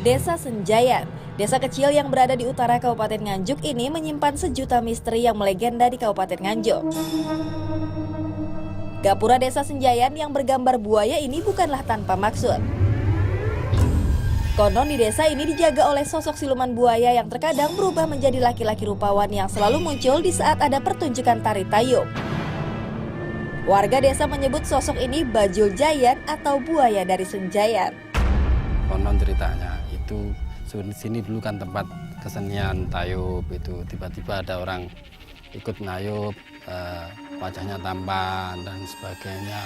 Desa Senjayan, desa kecil yang berada di utara Kabupaten Nganjuk ini menyimpan sejuta misteri yang melegenda di Kabupaten Nganjuk. Gapura Desa Senjayan yang bergambar buaya ini bukanlah tanpa maksud. Konon di desa ini dijaga oleh sosok siluman buaya yang terkadang berubah menjadi laki-laki rupawan yang selalu muncul di saat ada pertunjukan tari tayub. Warga desa menyebut sosok ini Bajul Jayan atau buaya dari Senjayan. Konon ceritanya itu sini dulu kan tempat kesenian tayub, itu tiba-tiba ada orang ikut nayub, wajahnya tampan dan sebagainya,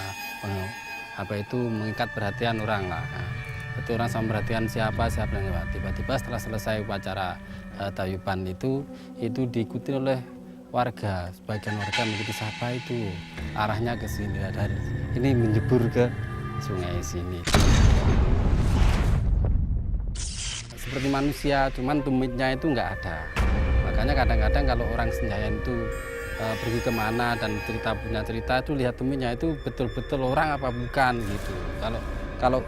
mengikat perhatian orang lah. Itu orang sama perhatian siapa tiba-tiba setelah selesai upacara tayuban itu diikuti oleh warga, sebagian warga mengikuti siapa itu arahnya ke sini, dan ini menjebur ke sungai sini. Seperti manusia, cuman tumitnya itu nggak ada. Makanya kadang-kadang kalau orang Senjayan itu pergi kemana dan punya cerita itu lihat tumitnya itu betul-betul orang apa bukan gitu. Kalau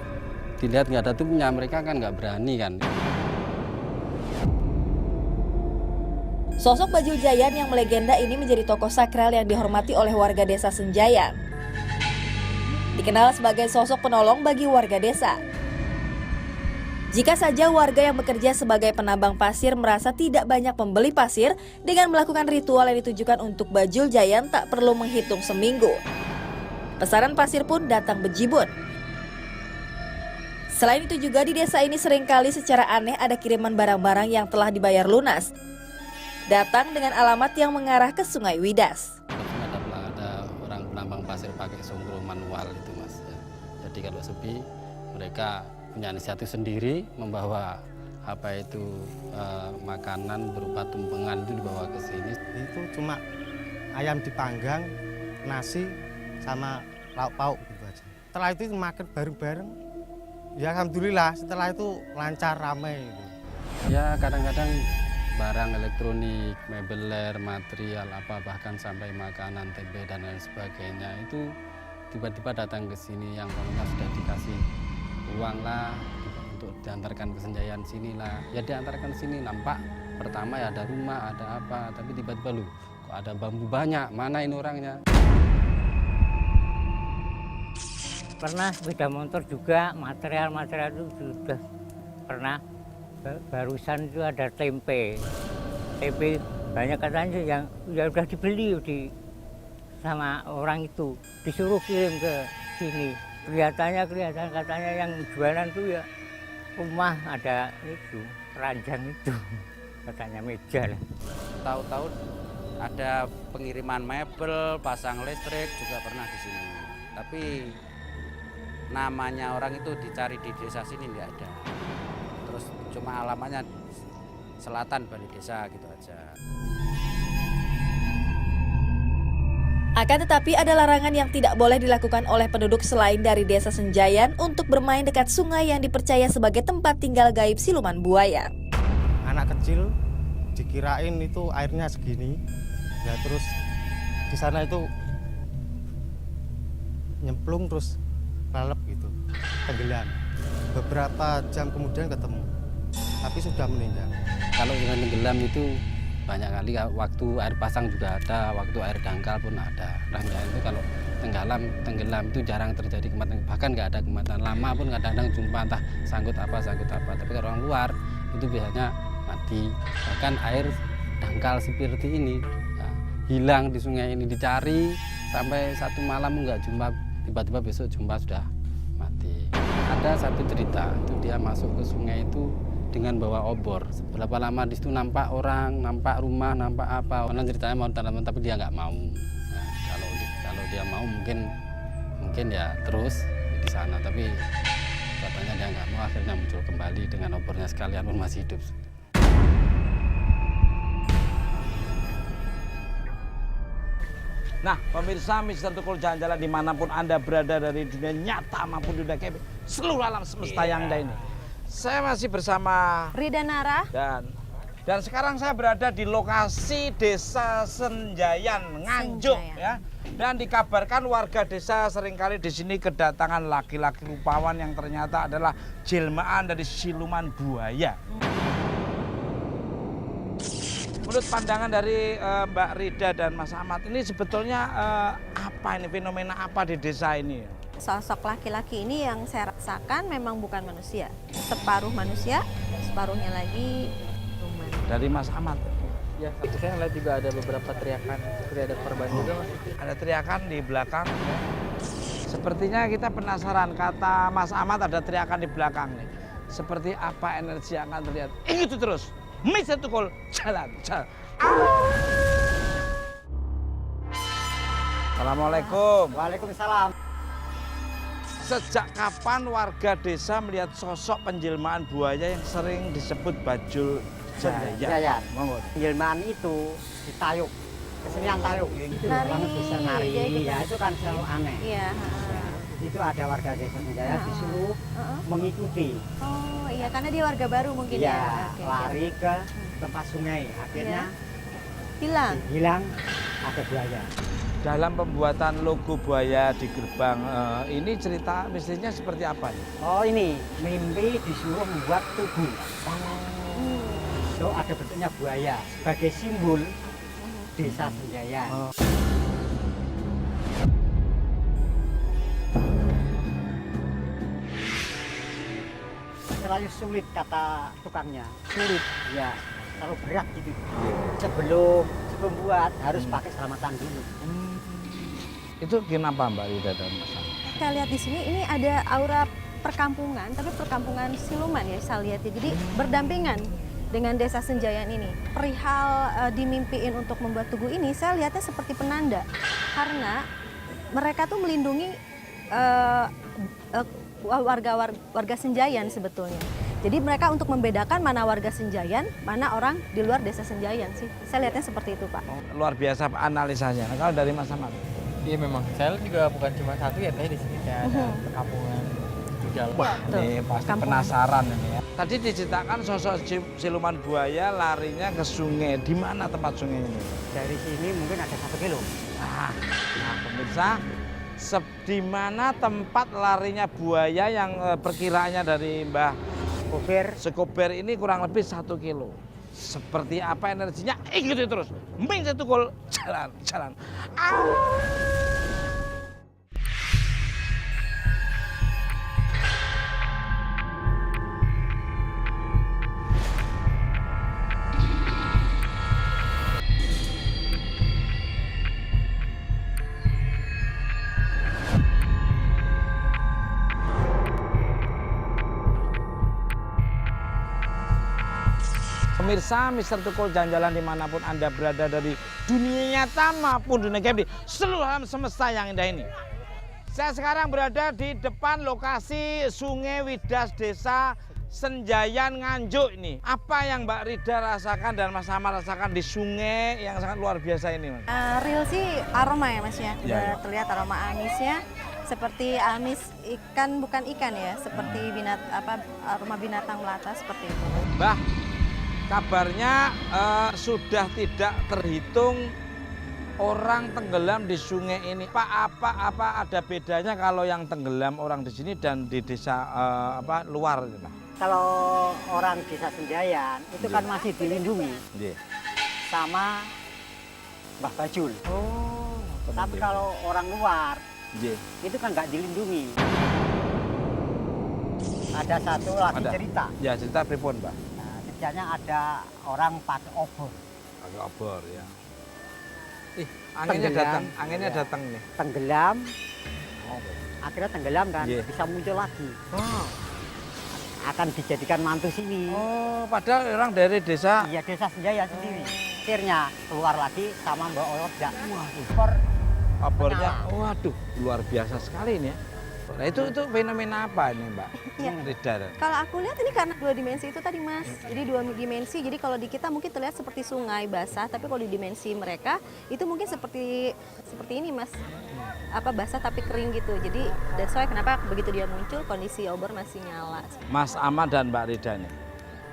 dilihat nggak ada tumitnya, mereka kan nggak berani kan. Sosok Bajul Jayan yang melegenda ini menjadi tokoh sakral yang dihormati oleh warga desa Senjayan. Dikenal sebagai sosok penolong bagi warga desa. Jika saja warga yang bekerja sebagai penambang pasir merasa tidak banyak pembeli pasir, dengan melakukan ritual yang ditujukan untuk Bajul Jayan tak perlu menghitung seminggu. Pesanan pasir pun datang bejibun. Selain itu juga di desa ini seringkali secara aneh ada kiriman barang-barang yang telah dibayar lunas, datang dengan alamat yang mengarah ke Sungai Widas. Ada orang penambang pasir pakai songkro manual itu mas. Jadi kalau sepi mereka punya inisiatif sendiri membawa makanan berupa tumpengan itu dibawa ke sini. Itu cuma ayam dipanggang, nasi sama lauk pauk gitu aja. Setelah itu makan bareng-bareng. Ya alhamdulillah setelah itu lancar ramai gitu. Ya kadang-kadang barang elektronik, mebeler, material bahkan sampai makanan, tempe dan lain sebagainya itu tiba-tiba datang ke sini yang sudah dikasih uang lah untuk diantarkan ke Senjayan sini lah. Ya diantarkan ke sini, nampak pertama ya ada rumah, ada apa, tapi tiba-tiba kok ada bambu banyak, mana ini orangnya. Pernah sepeda motor juga, material-material itu sudah pernah. Barusan itu ada tempe banyak katanya yang udah dibeli sama orang itu, disuruh kirim ke sini. Kelihatan katanya yang jualan tuh ya rumah ada itu ranjang itu katanya meja lah. Tahu-tahu ada pengiriman mebel, pasang listrik juga pernah di sini. Tapi namanya orang itu dicari di desa sini nggak ada. Terus cuma alamatnya selatan Bali Desa gitu aja. Akan tetapi ada larangan yang tidak boleh dilakukan oleh penduduk selain dari desa Senjayan untuk bermain dekat sungai yang dipercaya sebagai tempat tinggal gaib siluman buaya. Anak kecil dikirain itu airnya segini, ya terus di sana itu nyemplung terus lalep gitu, tenggelam. Beberapa jam kemudian ketemu, tapi sudah meninggal. Kalau dengan tenggelam itu banyak kali, waktu air pasang juga ada, waktu air dangkal pun ada. Rangkaian itu kalau tenggelam itu jarang terjadi kematian, bahkan nggak ada kematian. Lama pun kadang-kadang jumpa entah sangkut apa. Tapi kalau orang luar itu biasanya mati. Bahkan air dangkal seperti ini hilang di sungai ini, dicari sampai satu malam nggak jumpa, tiba-tiba besok jumpa sudah mati. Ada satu cerita itu dia masuk ke sungai itu dengan bawa obor. Berapa lama di situ nampak orang, nampak rumah, nampak apa. Karena ceritanya mau tanaman tapi dia nggak mau. Nah, kalau dia mau mungkin ya terus di sana. Tapi katanya dia nggak mau, akhirnya muncul kembali dengan obornya sekalian pun masih hidup. Nah, pemirsa Mister Tukul jalan-jalan dimanapun Anda berada dari dunia nyata maupun dunia gaib, seluruh alam semesta yang ada ini. Saya masih bersama Rida Nara dan Dan sekarang saya berada di lokasi Desa Senjayan, Nganjuk ya. Dan dikabarkan warga desa seringkali di sini kedatangan laki-laki rupawan yang ternyata adalah jelmaan dari siluman buaya. Menurut pandangan dari Mbak Rida dan Mas Ahmad, ini sebetulnya apa ini, fenomena apa di desa ini? Sosok laki-laki ini yang saya rasakan memang bukan manusia. Separuh manusia, separuhnya lagi siluman. Dari Mas Ahmad. Ya, saya lihat juga ada beberapa teriakan, seperti ada korban juga Mas. Ada teriakan di belakang. Sepertinya kita penasaran, kata Mas Ahmad ada teriakan di belakang nih. Seperti apa energi yang akan terlihat? Ikuti terus. Mr. Tukul, jalan. Assalamualaikum. Waalaikumsalam. Sejak kapan warga desa melihat sosok penjelmaan buaya yang sering disebut Bajul Jaya? Jaya. Penjelmaan itu ditayuk, kesenian tayuk. Nari. Orang bisa nari, Ya, itu ya itu kan selalu aneh. Iya. Itu ada warga desa Senjaya disuruh mengikuti. Oh iya, karena dia warga baru mungkin ya. Ya, Oke. lari ke tempat sungai. Akhirnya Hilang. hilang ada buaya. Dalam pembuatan logo buaya di gerbang ini cerita mistisnya seperti apa nih? Oh ini, mimpi disuruh membuat tugu. So ada bentuknya buaya sebagai simbol desa Senjaya. Terlalu sulit kata tukangnya. Sulit, ya. Terlalu berat gitu. Sebelum buat harus pakai selamatan dulu. Itu kenapa Mbak Rida dan Mas Ahmad? Kita lihat di sini ini ada aura perkampungan, tapi perkampungan siluman ya saya lihat. Jadi berdampingan dengan desa Senjayan ini. Perihal dimimpiin untuk membuat tugu ini, saya lihatnya seperti penanda. Karena mereka tuh melindungi warga Senjayan sebetulnya. Jadi mereka untuk membedakan mana warga Senjayan, mana orang di luar desa Senjayan sih. Saya lihatnya seperti itu, Pak. Luar biasa analisanya. Nah, kalau dari Mas Ahmad? Iya memang, saya lihat juga bukan cuma satu ya, tadi di sini kayak ada perkampungan di dalam. Wah, Betul. ini pasti Kampungan. penasaran ini ya. Tadi diceritakan sosok siluman buaya larinya ke sungai. Di mana tempat sungai ini? Dari sini mungkin ada 1 kilo. Nah pemirsa, di mana tempat larinya buaya yang perkiraannya dari Mbah Sekober ini kurang lebih 1 kilo. Seperti apa energinya? Ikuti terus. Mr. Tukul, jalan. Pemirsa, Mr. Tukul jalan-jalan dimanapun Anda berada dari dunia nyata maupun dunia game di seluruh alam semesta yang indah ini. Saya sekarang berada di depan lokasi Sungai Widas Desa Senjayan Nganjuk ini. Apa yang Mbak Rida rasakan dan Mas Ahmad rasakan di sungai yang sangat luar biasa ini, Mas? Real sih aroma ya Mas ya. Udah Ya. terlihat aroma amisnya. Seperti amis ikan, bukan ikan ya. Seperti aroma binatang melata seperti itu. Mbah, kabarnya sudah tidak terhitung orang tenggelam di sungai ini. Apa ada bedanya kalau yang tenggelam orang di sini dan di desa luar gitu, Pak? Kalau orang desa Senjayan itu kan masih dilindungi Nggih. sama Mbah Bajul. Oh. Tapi kalau orang luar Nggih. itu kan nggak dilindungi. Ada satu lagi Ada. cerita. Ya, cerita pripun, Mbak? Nah, ceritanya ada orang pakai obor Agak obor ya. Anginnya Tenggelam. datang, anginnya Ya. datang nih. tenggelam, akhirnya tenggelam kan Iya. bisa muncul lagi. Akan dijadikan mantu sini. Oh, padahal orang dari desa. Iya desa Senjaya sendiri. Akhirnya keluar lagi sama Mbak Oda. Obornya, waduh, luar biasa sekali ini ya. Nah itu fenomena apa ini, Mbak? Iya. Rida. Kalau aku lihat ini karena 2 dimensi itu tadi Mas. Jadi 2 dimensi. Jadi kalau di kita mungkin terlihat seperti sungai basah, tapi kalau di dimensi mereka itu mungkin seperti ini Mas. Basah tapi kering gitu. Jadi that's why kenapa begitu dia muncul kondisi obor masih nyala. Mas Ahmad dan Mbak Rida nih.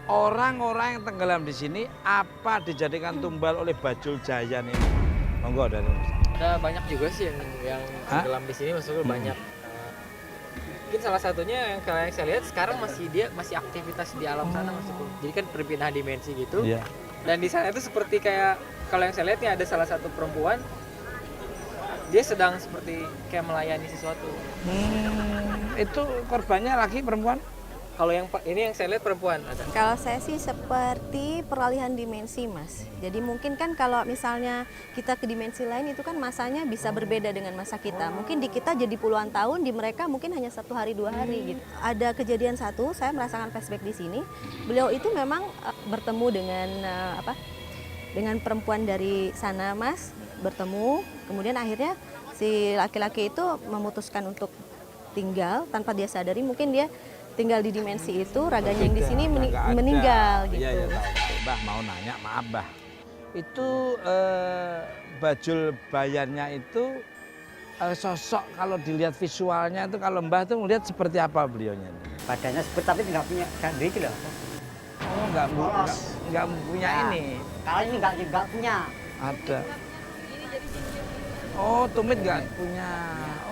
orang-orang yang tenggelam di sini apa dijadikan tumbal oleh Bajul Jayan ini? Monggo dari Mas. Ada banyak juga sih yang tenggelam di sini, maksudnya banyak. Mungkin salah satunya yang kalian saya lihat sekarang masih aktivitas di alam sana maksudku. Jadi kan perpindahan dimensi gitu. Iya. Dan di sana itu seperti kayak kalau yang saya lihat nih ada salah satu perempuan, dia sedang seperti kayak melayani sesuatu. Itu korbannya laki perempuan? Kalau yang ini yang saya lihat perempuan ada. Kalau saya sih seperti peralihan dimensi, Mas. Jadi mungkin kan kalau misalnya kita ke dimensi lain itu kan masanya bisa berbeda dengan masa kita. Mungkin di kita jadi puluhan tahun, di mereka mungkin hanya 1 hari 2 hari gitu. Ada kejadian satu, saya merasakan flashback di sini. Beliau itu memang bertemu dengan dengan perempuan dari sana, Mas. Bertemu, kemudian akhirnya si laki-laki itu memutuskan untuk tinggal tanpa dia sadari. Mungkin dia tinggal di dimensi itu, raganya yang di sini meninggal gitu. Iya, tahu. Mbah mau nanya, maaf Mbah. Itu Bajul Bayannya itu sosok kalau dilihat visualnya itu kalau Mbah tuh melihat seperti apa beliaunya? Badannya seperti tapi nggak punya diri loh. Oh, nggak punya ini. Kalau ini nggak punya. Ada. Oh, tumit nggak punya.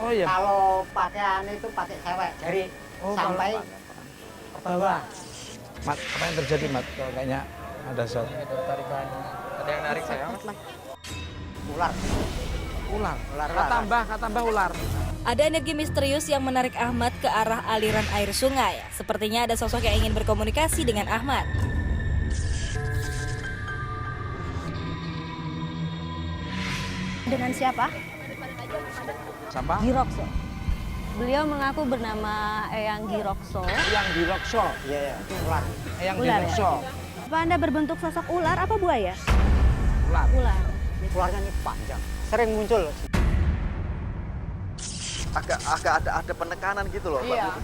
Oh ya. Kalau pakaian itu pakai cewek dari sampai ke bawah. Mat, apa yang terjadi Mat? Kayaknya ada sesuatu. Ada tarikan, ada yang narik saya. Ular. Kata Mbah ular. Ada energi misterius yang menarik Ahmad ke arah aliran air sungai. Sepertinya ada sosok yang ingin berkomunikasi dengan Ahmad. Dengan siapa? Siapa? Girokso. Beliau mengaku bernama Eyang Girokso. Yang Girokso. Iya, itu ular. Yang Ular, Girokso. Apa Anda berbentuk sosok ular apa buaya? Ular. Ular. Ularnya ini panjang, sering muncul. Agak ada penekanan gitu loh, Pak.